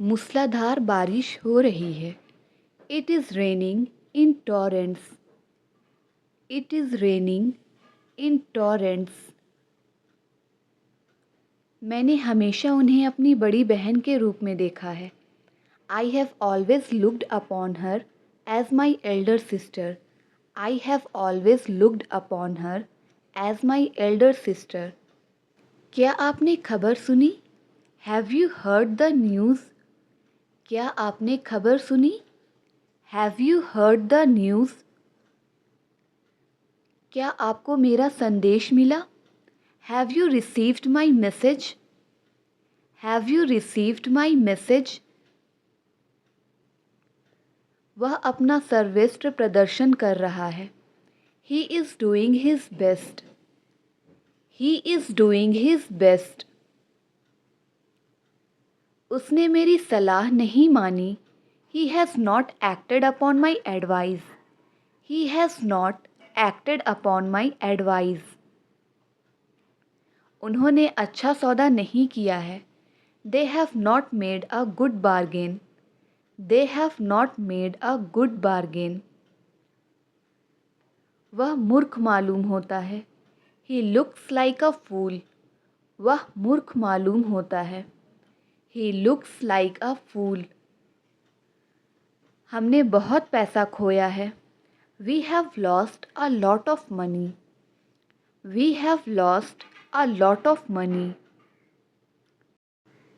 मूसलाधार बारिश हो रही है। It is raining in torrents. It is raining in torrents. मैंने हमेशा उन्हें अपनी बड़ी बहन के रूप में देखा है। I have always looked upon her as my elder sister. I have always looked upon her as my elder sister. क्या आपने खबर सुनी? Have you heard the news? क्या आपने खबर सुनी? Have you heard the news? क्या आपको मेरा संदेश मिला? Have you received my message? Have you received my message? वह अपना सर्वश्रेष्ठ प्रदर्शन कर रहा है। He is doing his best. He is doing his best. उसने मेरी सलाह नहीं मानी। He has not acted upon my advice. He has not acted upon my advice. उन्होंने अच्छा सौदा नहीं किया है। They have not made a good bargain. They have not made a good bargain. वह मूर्ख मालूम होता है। He looks like a fool. वह मूर्ख मालूम होता है। He looks like a fool. हमने बहुत पैसा खोया है। We have lost a lot of money. We have lost a lot of money.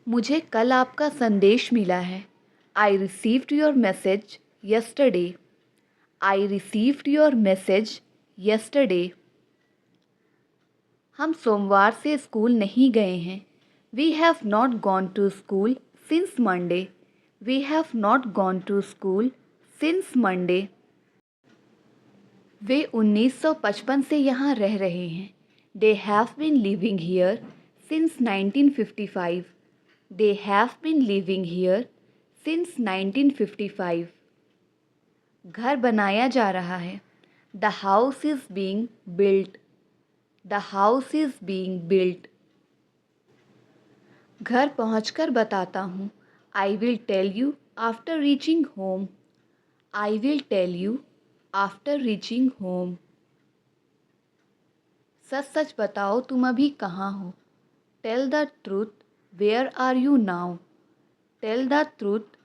मुझे कल आपका संदेश मिला है। I received your message yesterday. I received your message yesterday. हम सोमवार से स्कूल नहीं गए हैं। We have not gone to school since Monday. We have not gone to school since Monday. वे 1955 से यहाँ रह रहे हैं। They have been living here since 1955. They have been living here since 1955. घर बनाया जा रहा है। The house is being built. The house is being built. घर पहुँचकर बताता हूँ। I will tell you after reaching home. I will tell you after reaching home. सच सच बताओ तुम अभी कहाँ हो? Tell the truth, where are you now? Tell the truth,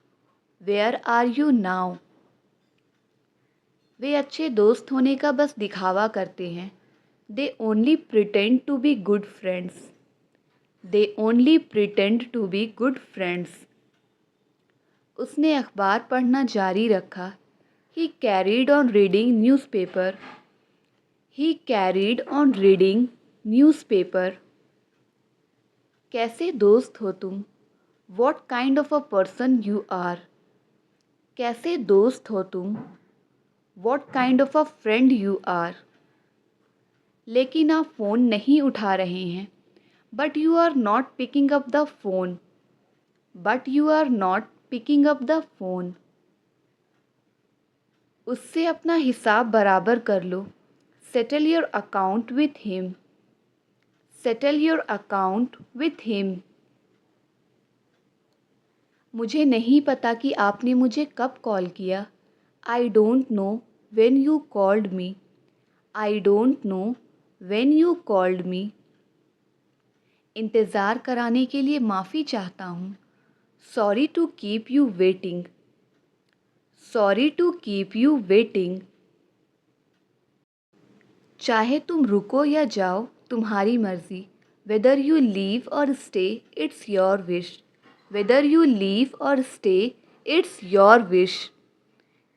where are you now? वे अच्छे दोस्त होने का बस दिखावा करते हैं। They only pretend to be good friends. They only pretend to be good friends. उसने अखबार पढ़ना जारी रखा। He carried on reading newspaper. He carried on reading newspaper. कैसे दोस्त हो तुम? What kind of a person you are? कैसे दोस्त हो तुम? What kind of a friend you are? लेकिन आप फ़ोन नहीं उठा रहे हैं। But you are not picking up the phone. But you are not picking up the phone. उससे अपना हिसाब बराबर कर लो। Settle your account with him. Settle your account with him. मुझे नहीं पता कि आपने मुझे कब कॉल किया। I don't know when you called me. I don't know when you called me. इंतज़ार कराने के लिए माफ़ी चाहता हूँ। Sorry to keep you waiting. Sorry to keep you waiting. चाहे तुम रुको या जाओ, तुम्हारी मर्ज़ी। Whether you leave or stay, it's your wish. Whether you leave or stay, it's your wish.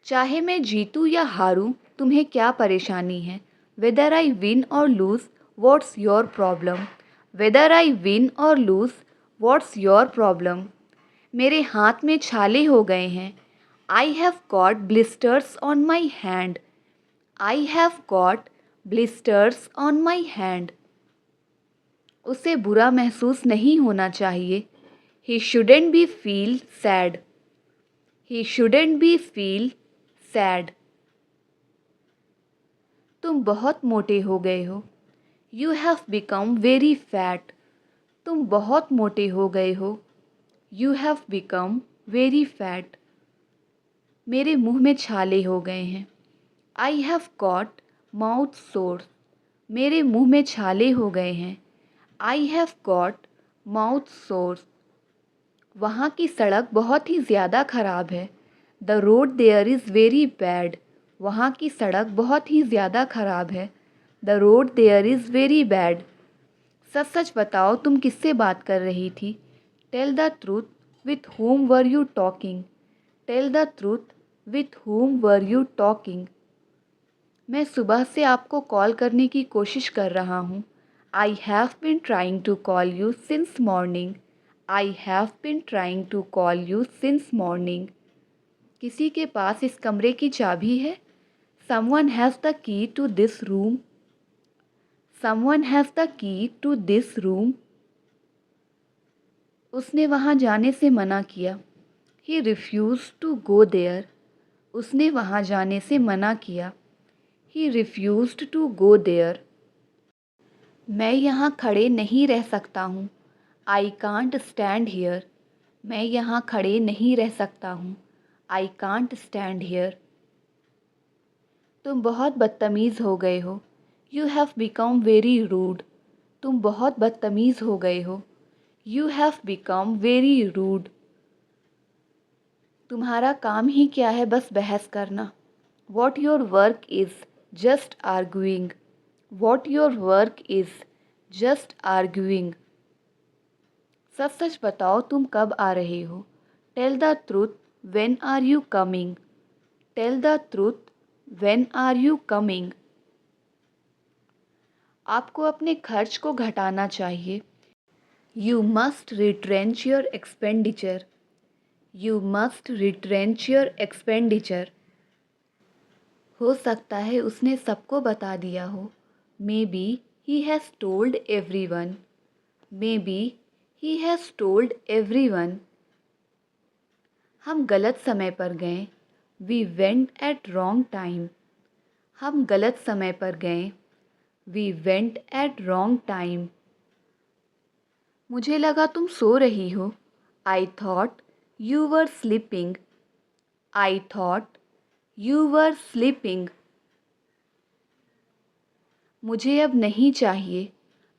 चाहे मैं जीतूँ या हारूँ, तुम्हें क्या परेशानी है? Whether I win or lose, what's your problem? Whether I win or lose, what's your problem? मेरे हाथ में छाले हो गए हैं। I have got blisters on my hand. I have got blisters on my hand. उसे बुरा महसूस नहीं होना चाहिए। He shouldn't be feel sad. He shouldn't be feel sad. तुम बहुत मोटे हो गए हो। You have become very fat. तुम बहुत मोटे हो गए हो। You have become very fat. मेरे मुंह में छाले हो गए हैं। आई हैव गॉट माउथ सोर। मेरे मुंह में छाले हो गए हैं। आई हैव गॉट माउथ सोर। वहाँ की सड़क बहुत ही ज़्यादा ख़राब है। The road there is very bad. वहाँ की सड़क बहुत ही ज़्यादा ख़राब है। The road there is very bad. सच सच बताओ तुम किससे बात कर रही थी? Tell the truth, with whom were you talking? Tell the truth, with whom were you talking? मैं सुबह से आपको कॉल करने की कोशिश कर रहा हूँ। I have been trying to call you since morning. I have been trying to call you since morning. किसी के पास इस कमरे की चाबी है? Someone has the key to this room. Someone has the key to this room. उसने वहाँ जाने से मना किया। He refuse to go there. उसने वहाँ जाने से मना किया। He refused to go there. मैं यहाँ खड़े नहीं रह सकता हूँ। I can't stand here. मैं यहाँ खड़े नहीं रह सकता हूँ। I can't stand here. तुम बहुत बदतमीज़ हो गए हो। You have become very rude. तुम बहुत बदतमीज़ हो गए हो। You have become very rude. तुम्हारा काम ही क्या है बस बहस करना। What your work is just arguing. What your work is just arguing. सच सच बताओ तुम कब आ रहे हो? Tell the truth, when are you coming? Tell the truth, when are you coming? आपको अपने खर्च को घटाना चाहिए। You must retrench your expenditure. You must retrench your expenditure. हो सकता है उसने सबको बता दिया हो। Maybe he has told everyone. Maybe he has told everyone. हम गलत समय पर गए। We went at wrong time. हम गलत समय पर गए। We went at wrong time. मुझे लगा तुम सो रही हो। I thought you were sleeping. I thought you were sleeping. मुझे अब नहीं चाहिए।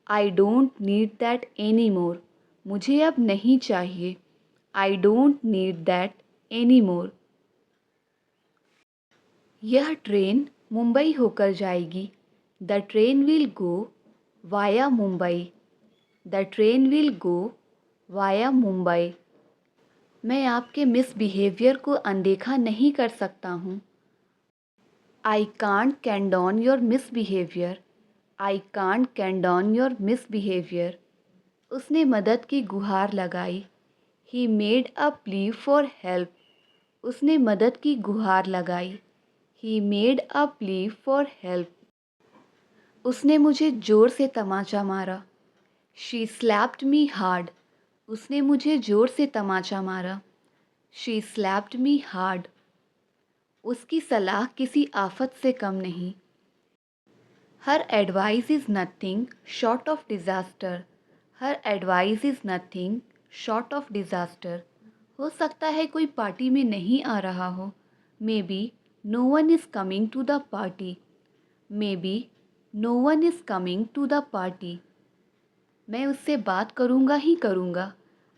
I don't need that any more. मुझे अब नहीं चाहिए। I don't need that any more. यह ट्रेन मुंबई होकर जाएगी। The train will go via Mumbai. The train will go via Mumbai. मैं आपके मिसबिहेवियर को अनदेखा नहीं कर सकता हूँ। I can't condone your misbehaviour. I can't condone your misbehaviour. उसने मदद की गुहार लगाई। He made a plea for help. उसने मदद की गुहार लगाई। He made a plea for help. उसने मुझे ज़ोर से तमाचा मारा। She slapped me hard. उसने मुझे ज़ोर से तमाचा मारा। She slapped me hard. उसकी सलाह किसी आफत से कम नहीं। हर advice is nothing short of disaster. Her advice is nothing short of disaster. हो सकता है कोई पार्टी में नहीं आ रहा हो। Maybe no one is coming to the party. Maybe no one is coming to the party. मैं उससे बात करूँगा ही करूँगा।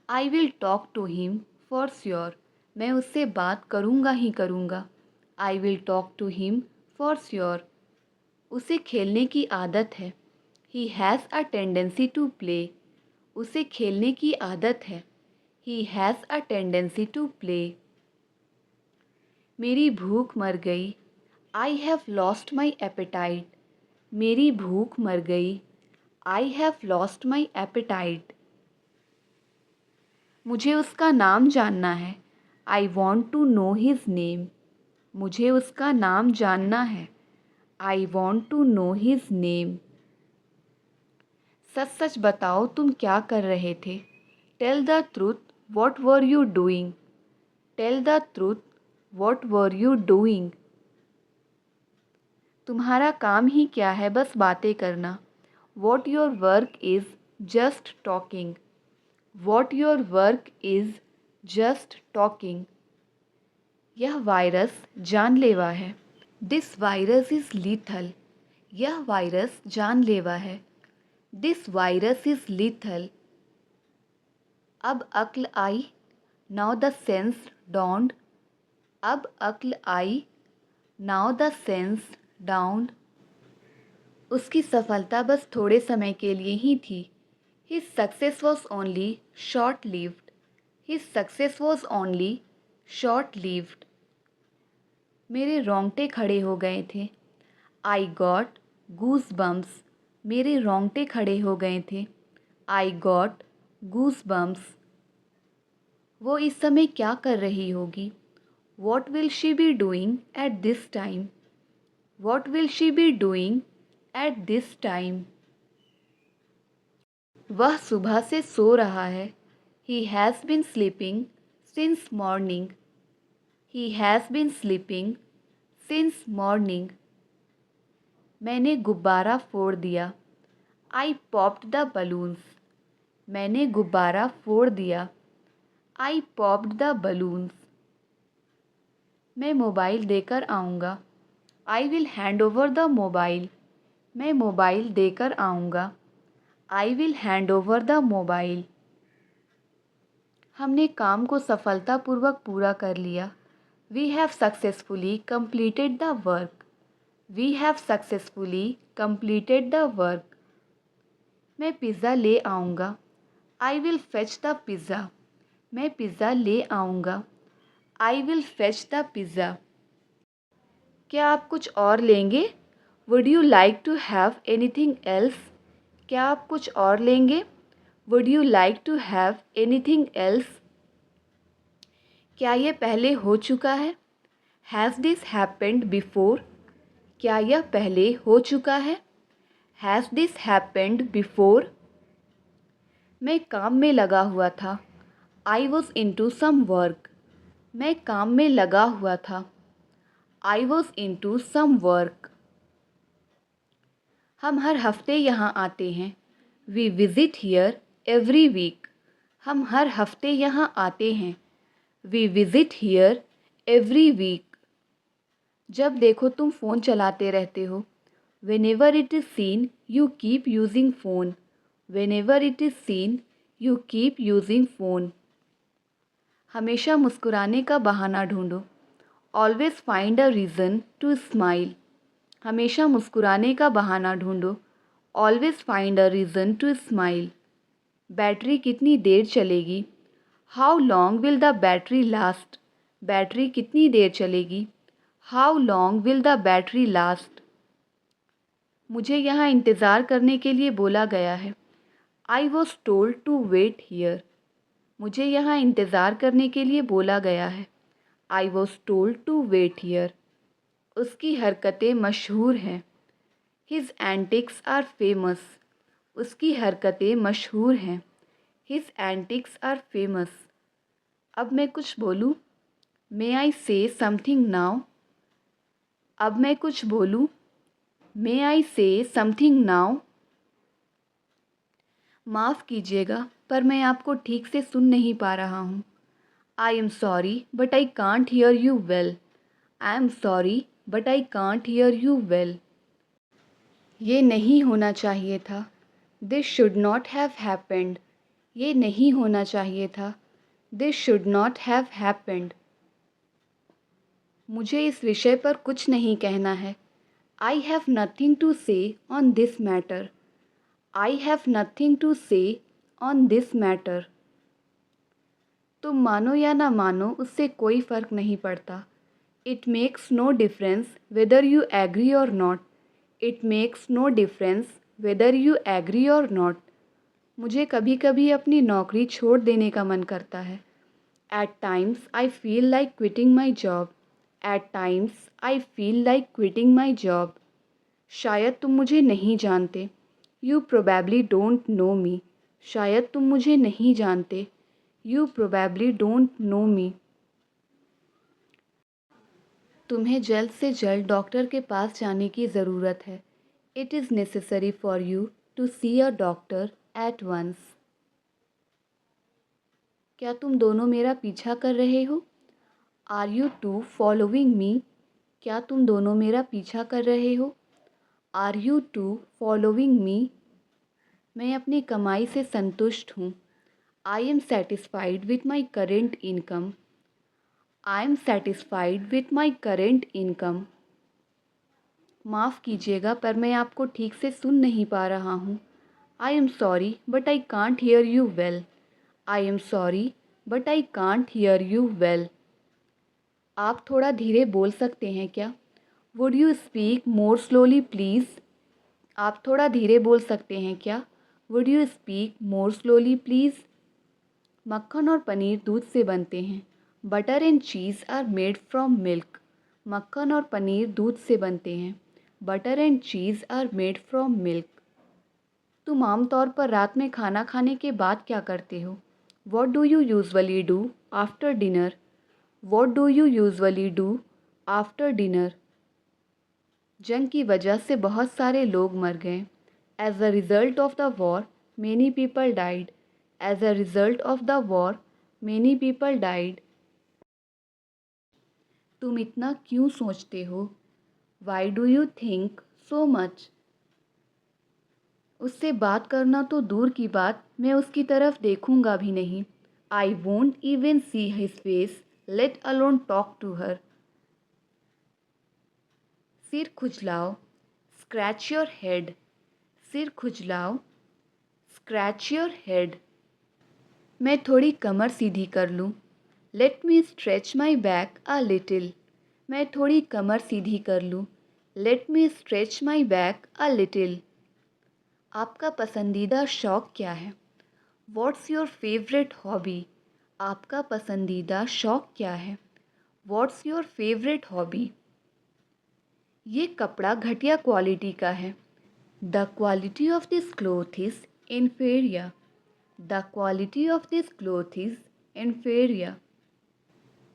I will talk to him for sure. मैं उससे बात करूँगा ही करूँगा। I will talk to him for sure. उसे खेलने की आदत है। He has a tendency to play. उसे खेलने की आदत है। He has a tendency to play. मेरी भूख मर गई। I have lost my appetite. मेरी भूख मर गई। I have lost my appetite. मुझे उसका नाम जानना है। I want to know his name. मुझे उसका नाम जानना है। I want to know his name. सच सच बताओ तुम क्या कर रहे थे? Tell the truth, what were you doing? Tell the truth, what were you doing? तुम्हारा काम ही क्या है बस बातें करना। What your work is just talking. What your work is just talking. यह वायरस जानलेवा है। This virus is lethal. यह वायरस जानलेवा है। This virus is lethal. अब अक्ल आई। Now the sense dawned। अब अक्ल आई। Now the sense dawned। उसकी सफलता बस थोड़े समय के लिए ही थी। His success was only short-lived। His success was only short-lived। मेरे रोंगटे खड़े हो गए थे। I got goosebumps। मेरे रोंगटे खड़े हो गए थे। I got goosebumps। वो इस समय क्या कर रही होगी? What will she be doing at this time? What will she be doing at this time? वह सुबह से सो रहा है। He has been sleeping since morning। He has been sleeping since morning। मैंने गुब्बारा फोड़ दिया। I popped the balloons। मैंने गुब्बारा फोड़ दिया। I popped the balloons। मैं मोबाइल देकर आऊँगा। I will hand over the mobile। मैं मोबाइल देकर आऊँगा। I will hand over the mobile। हमने काम को सफलतापूर्वक पूरा कर लिया। We have successfully completed the work। We have successfully completed the work। मैं पिज़्ज़ा ले आऊँगा। I will fetch the pizza। मैं पिज़्ज़ा ले आऊँगा। I will fetch the pizza। क्या आप कुछ और लेंगे? Would you like to have anything else? क्या आप कुछ और लेंगे? Would you like to have anything else? क्या यह पहले हो चुका है? Has this happened before? क्या यह पहले हो चुका है? Has this happened before? मैं काम में लगा हुआ था। I was into some work। मैं काम में लगा हुआ था। I was into some work। हम हर हफ्ते यहाँ आते हैं। We visit here every week। हम हर हफ्ते यहाँ आते हैं। We visit here every week। जब देखो तुम फ़ोन चलाते रहते हो। Whenever it is seen you keep using phone। Whenever it is seen you keep using phone। हमेशा मुस्कुराने का बहाना ढूंढो। Always find a reason to smile। हमेशा मुस्कुराने का बहाना ढूंढो। Always find a reason to smile। Battery कितनी देर चलेगी? How long will the battery last? Battery कितनी देर चलेगी? How long will the battery last? मुझे यहाँ इंतज़ार करने के लिए बोला गया है। I was told to wait here। मुझे यहाँ इंतज़ार करने के लिए बोला गया है। I was told to wait here। उसकी हरकतें मशहूर हैं। His antics are famous। उसकी हरकतें मशहूर हैं। His antics are famous। अब मैं कुछ बोलूँ? May I say something now? अब मैं कुछ बोलूँ? May I say something now? माफ़ कीजिएगा पर मैं आपको ठीक से सुन नहीं पा रहा हूँ। I am sorry but I can't hear you well। I am sorry but I can't hear you well। ये नहीं होना चाहिए था। This should not have happened। ये नहीं होना चाहिए था। This should not have happened। मुझे इस विषय पर कुछ नहीं कहना है। I have nothing to say on this matter। I have nothing to say on this matter। तुम मानो या ना मानो उससे कोई फ़र्क नहीं पड़ता। It makes no difference whether you agree or not। It makes no difference whether you agree or not। मुझे कभी कभी अपनी नौकरी छोड़ देने का मन करता है। At times I feel like quitting my job। At times I feel like quitting my job। शायद तुम मुझे नहीं जानते। You probably don't know me। शायद तुम मुझे नहीं जानते। You probably don't know me। तुम्हें जल्द से जल्द डॉक्टर के पास जाने की ज़रूरत है। It is necessary for you to see a doctor at once। क्या तुम दोनों मेरा पीछा कर रहे हो? Are you two following me? क्या तुम दोनों मेरा पीछा कर रहे हो? Are you two following me? मैं अपनी कमाई से संतुष्ट हूँ। I am satisfied with my current income. I am satisfied with my current income. माफ़ कीजिएगा पर मैं आपको ठीक से सुन नहीं पा रहा हूँ। I am sorry but I can't hear you well. I am sorry but I can't hear you well. आप थोड़ा धीरे बोल सकते हैं क्या? Would you speak more slowly please? आप थोड़ा धीरे बोल सकते हैं क्या? Would you speak more slowly please? मक्खन और पनीर दूध से बनते हैं। Butter and cheese are made from milk. मक्खन और पनीर दूध से बनते हैं। Butter and cheese are made from milk. तुम आमतौर पर रात में खाना खाने के बाद क्या करते हो? What do you usually do after dinner? What do you usually do after dinner? जंग की वजह से बहुत सारे लोग मर गए। As a result of the war many people died. As a result of the war many people died. तुम इतना क्यों सोचते हो? Why do you think so much? उससे बात करना तो दूर की बात, मैं उसकी तरफ देखूंगा भी नहीं। I won't even see his face, let alone talk to her. सिर खुजलाओ, स्क्रैच योर हेड। सिर खुजलाओ, स्क्रैच योर हेड। मैं थोड़ी कमर सीधी कर लूँ। Let me stretch my back a little. मैं थोड़ी कमर सीधी कर लूँ। Let me stretch my back a little. आपका पसंदीदा शौक़ क्या है? What's your favourite hobby? आपका पसंदीदा शौक़ क्या है? What's your favourite hobby? ये कपड़ा घटिया क्वालिटी का है। The quality of this cloth is inferior. The quality of this cloth is inferior.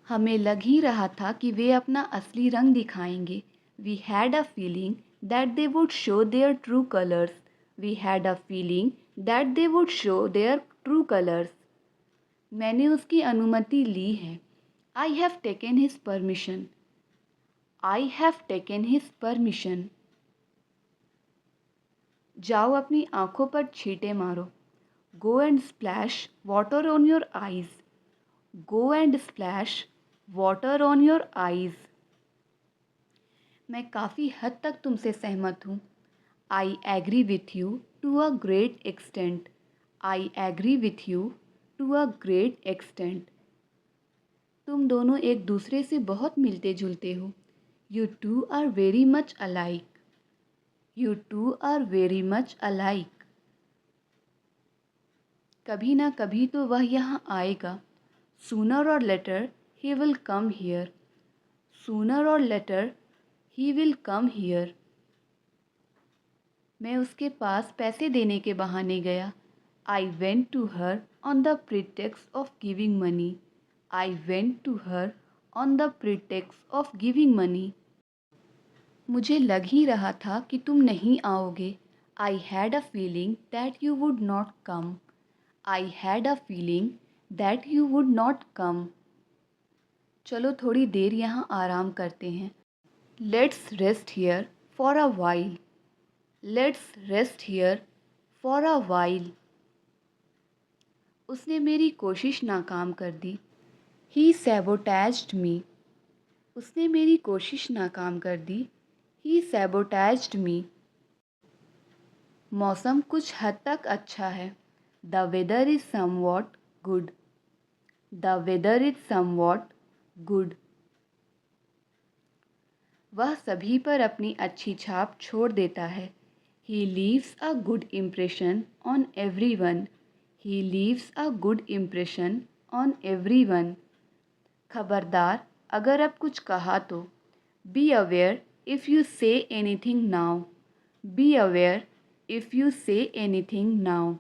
हमें लग ही रहा था कि वे अपना असली रंग दिखाएंगे। We had a feeling that they would show their true colours. We had a feeling that they would show their true colours. मैंने उसकी अनुमति ली है। I have taken his permission. I have taken his permission. जाओ अपनी आँखों पर छींटे मारो। Go and splash water on your eyes. Go and splash water on your eyes. मैं काफ़ी हद तक तुमसे सहमत हूँ। I agree with you to a great extent. I agree with you to a great extent. तुम दोनों एक दूसरे से बहुत मिलते जुलते हो। You two are very much alike. You two are very much alike. कभी ना कभी तो वह यहाँ आएगा। Sooner or later he will come here. Sooner or later he will come here. मैं उसके पास पैसे देने के बहाने गया। I went to her on the pretext of giving money. I went to her on the pretext of giving money. मुझे लग ही रहा था कि तुम नहीं आओगे। I had a feeling that you would not come. I had a feeling that you would not come. चलो थोड़ी देर यहाँ आराम करते हैं। Let's rest here for a while. Let's rest here for a while. उसने मेरी कोशिश नाकाम कर दी। ही सैबोटैज्ड मी। उसने मेरी कोशिश नाकाम कर दी। ही सैबोटैज्ड मी। मौसम कुछ हद तक अच्छा है। The weather is somewhat good. The weather is somewhat good. वह सभी पर अपनी अच्छी छाप छोड़ देता है। He leaves a good impression on everyone. He leaves a good impression on everyone. खबरदार अगर अब कुछ कहा तो। Be aware if you say anything now. Be aware if you say anything now.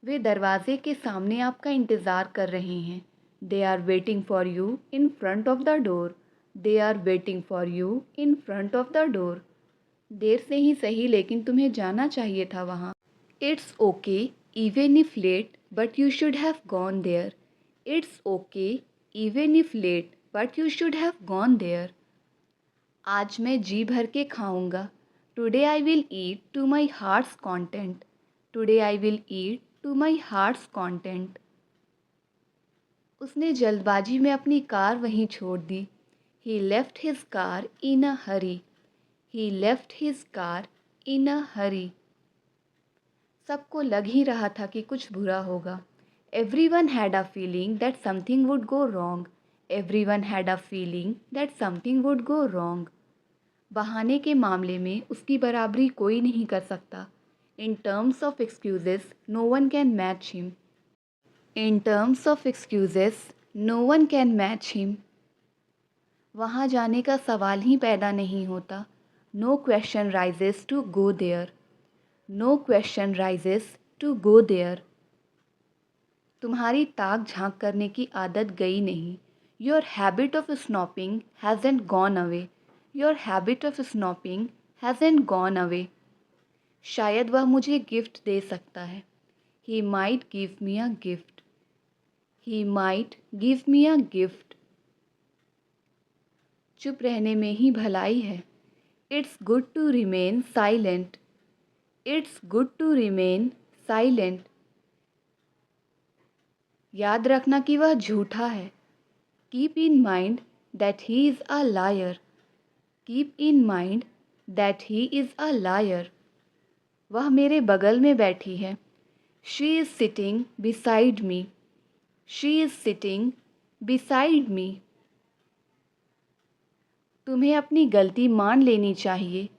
वे दरवाजे के सामने आपका इंतज़ार कर रहे हैं। They are waiting for you in front of the door. They are waiting for you in front of the door. देर से ही सही लेकिन तुम्हें जाना चाहिए था वहाँ। It's okay even if late but you should have gone there. It's okay, even if late, but you should have gone there. आज मैं जी भर के खाऊंगा. Today I will eat to my heart's content. Today I will eat to my heart's content. उसने जल्दबाजी में अपनी car वहीं छोड़ दी. He left his car in a hurry. He left his car in a hurry. सबको लग ही रहा था कि कुछ बुरा होगा. Everyone had a feeling that something would go wrong. Everyone had a feeling that something would go wrong. बहाने के मामले में उसकी बराबरी कोई नहीं कर सकता. In terms of excuses, no one can match him. In terms of excuses, no one can match him. वहाँ जाने का सवाल ही पैदा नहीं होता. No question rises to go there. No question rises to go there. तुम्हारी ताक झांक करने की आदत गई नहीं. Your habit of snobbing hasn't gone away. Your habit of snobbing hasn't gone away. शायद वह मुझे गिफ्ट दे सकता है. He might give me a gift. He might give me a gift. चुप रहने में ही भलाई है. It's good to remain silent. It's good to remain silent. याद रखना कि वह झूठा है. Keep in mind that he is a liar. Keep in mind that he is a liar. वह मेरे बगल में बैठी है. She is sitting beside me. She is sitting beside me. तुम्हें अपनी गलती मान लेनी चाहिए.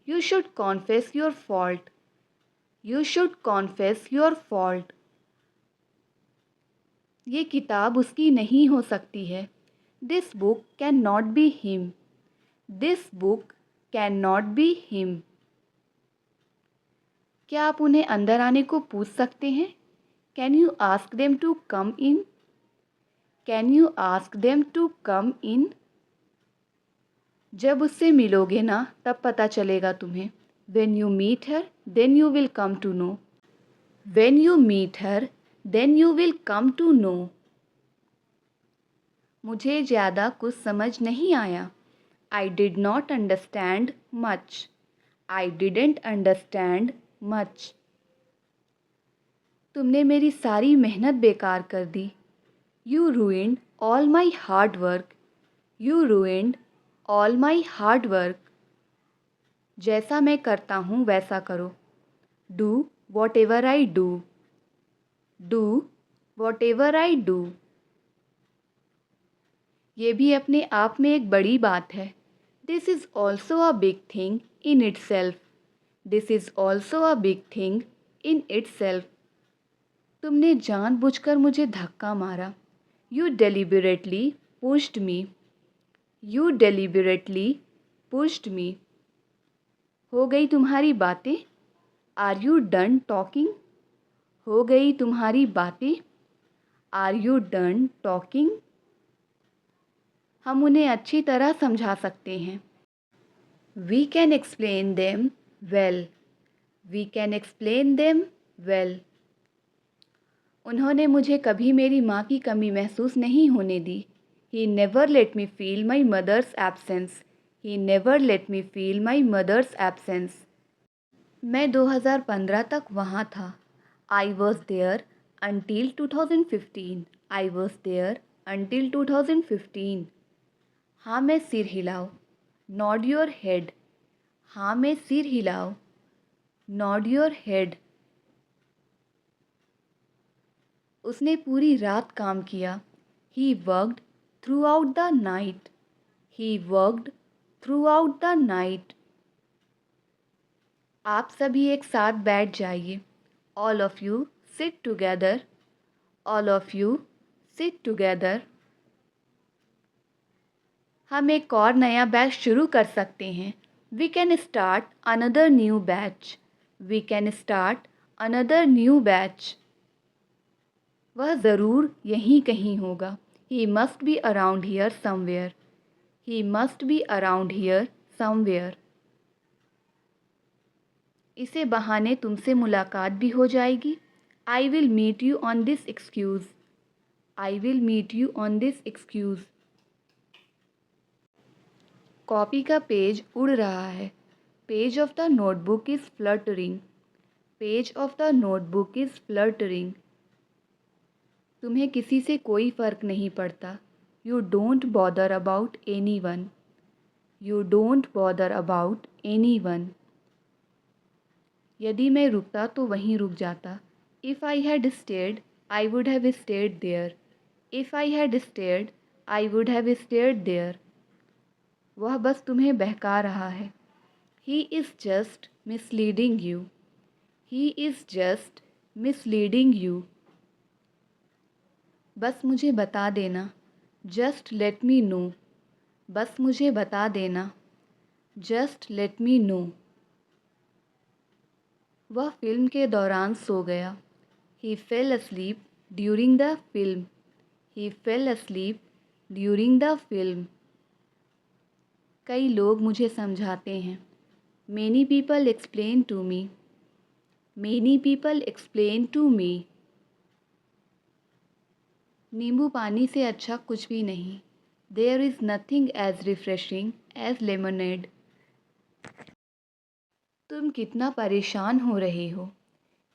You should confess your fault. You should confess your fault. ये किताब उसकी नहीं हो सकती है. This book cannot be him. This book cannot be him. क्या आप उन्हें अंदर आने को पूछ सकते हैं? Can you ask them to come in? Can you ask them to come in? जब उससे मिलोगे ना तब पता चलेगा तुम्हें. When you meet her, then you will come to know. When you meet her, then you will come to know. मुझे ज़्यादा कुछ समझ नहीं आया. I did not understand much. I didn't understand much. तुमने मेरी सारी मेहनत बेकार कर दी. You ruined all my hard work. You ruined all my hard work. जैसा मैं करता हूँ वैसा करो. Do whatever I do. Do whatever I do. ये भी अपने आप में एक बड़ी बात है. This is also a big thing in itself. This is also a big thing in itself. तुमने जानबूझकर मुझे धक्का मारा. You deliberately pushed me. You deliberately pushed me. हो गई तुम्हारी बातें? Are you done talking? हो गई तुम्हारी बातें? Are you done talking? हम उन्हें अच्छी तरह समझा सकते हैं. We can explain them well. We can explain them well. उन्होंने मुझे कभी मेरी माँ की कमी महसूस नहीं होने दी. He never let me feel my mother's absence. He never let me feel my mother's absence. मैं 2015 तक वहाँ था. I was there until 2015. I was there until 2015. हाँ मैं सिर हिलाओ. Nod your head. हाँ मैं सिर हिलाओ. Nod your head. उसने पूरी रात काम किया. He worked throughout the night. He worked throughout the night. आप सभी एक साथ बैठ जाइए. All of you sit together. All of you sit together. हम एक और नया बैच शुरू कर सकते हैं. We can start another new batch. We can start another new batch. वह ज़रूर यहीं कहीं होगा. He must be around here somewhere. He must be around here somewhere. इसे बहाने तुमसे मुलाकात भी हो जाएगी. I will meet you on this excuse. I will meet you on this excuse. Copy का पेज उड़ रहा है. Page of the notebook is fluttering. Page of the notebook is fluttering. तुम्हें किसी से कोई फ़र्क नहीं पड़ता. You don't bother about anyone. You don't bother about anyone. यदि मैं रुकता तो वहीं रुक जाता. If I had stayed I would have stayed there. If I had stayed I would have stayed there. वह बस तुम्हें बहका रहा है. He is just misleading you. He is just misleading you. बस मुझे बता देना. Just let me know. बस मुझे बता देना. Just let me know. वह फिल्म के दौरान सो गया. He fell asleep during the film. He fell asleep during the film. कई लोग मुझे समझाते हैं. Many people explain to me. Many people explain to me. नींबू पानी से अच्छा कुछ भी नहीं. There is nothing as refreshing as lemonade. तुम कितना परेशान हो रहे हो.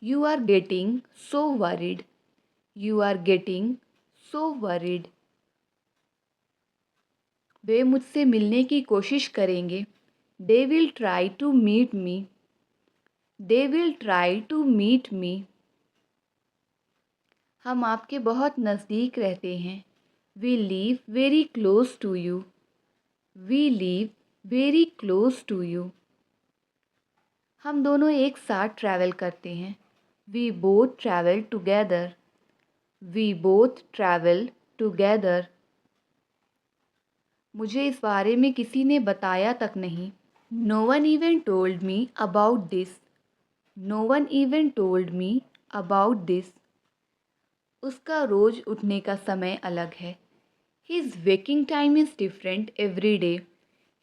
You are getting so worried. You are getting so worried. वे मुझसे मिलने की कोशिश करेंगे. They will try to meet me. They will try to meet me. हम आपके बहुत नज़दीक रहते हैं. We live very close to you. We live very close to you. हम दोनों एक साथ ट्रैवल करते हैं. We both travel together. We both travel together. मुझे इस बारे में किसी ने बताया तक नहीं. No one even told me about this. No one even told me about this. उसका रोज़ उठने का समय अलग है. His waking time is different every day.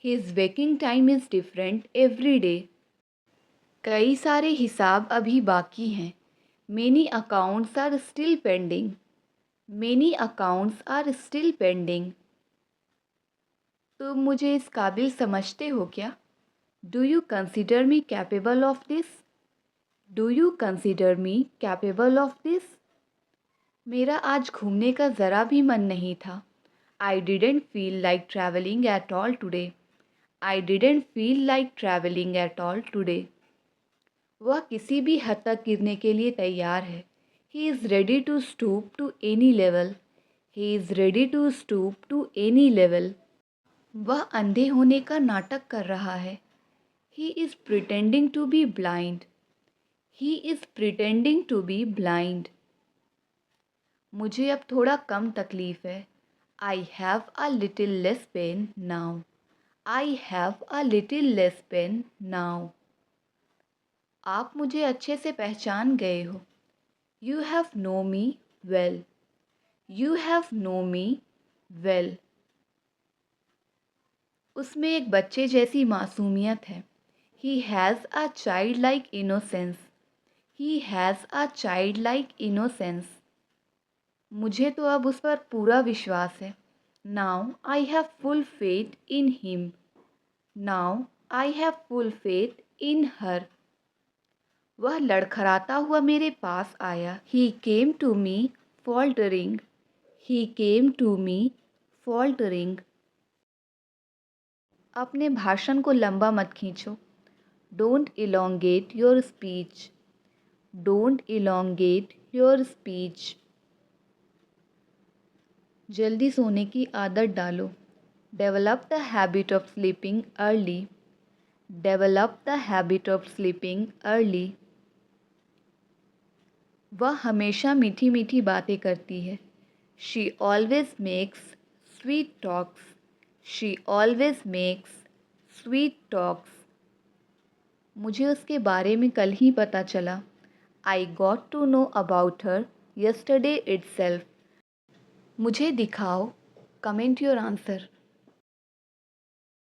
His waking time is different every day. कई सारे हिसाब अभी बाकी हैं. Many accounts are still pending. Many accounts are still pending. तुम मुझे इस काबिल समझते हो क्या? Do you consider me capable of this? Do you consider me capable of this? मेरा आज घूमने का ज़रा भी मन नहीं था. I didn't feel like traveling at all today. I didn't feel like traveling at all today. वह किसी भी हद तक गिरने के लिए तैयार है. He is ready to stoop to any level. He is ready to stoop to any level. वह अंधे होने का नाटक कर रहा है. He is pretending to be blind. He is pretending to be blind. मुझे अब थोड़ा कम तकलीफ़ है. I have a little less pain now. I have a little less pain now. आप मुझे अच्छे से पहचान गए हो. You have known me well. You have known me well. उसमें एक बच्चे जैसी मासूमियत है. He has a childlike innocence. He has a childlike innocence. मुझे तो अब उस पर पूरा विश्वास है. Now I have full faith in him. Now I have full faith in her. वह लड़खड़ाता हुआ मेरे पास आया. He came to me faltering. He came to me faltering. अपने भाषण को लंबा मत खींचो. Don't elongate your speech. Don't elongate your speech. जल्दी सोने की आदत डालो. Develop the habit of sleeping early. Develop the habit of sleeping early. वह हमेशा मीठी मीठी बातें करती है. She always makes sweet talks. She always makes sweet talks. मुझे उसके बारे में कल ही पता चला. I got to know about her yesterday itself. मुझे दिखाओ. Comment your answer.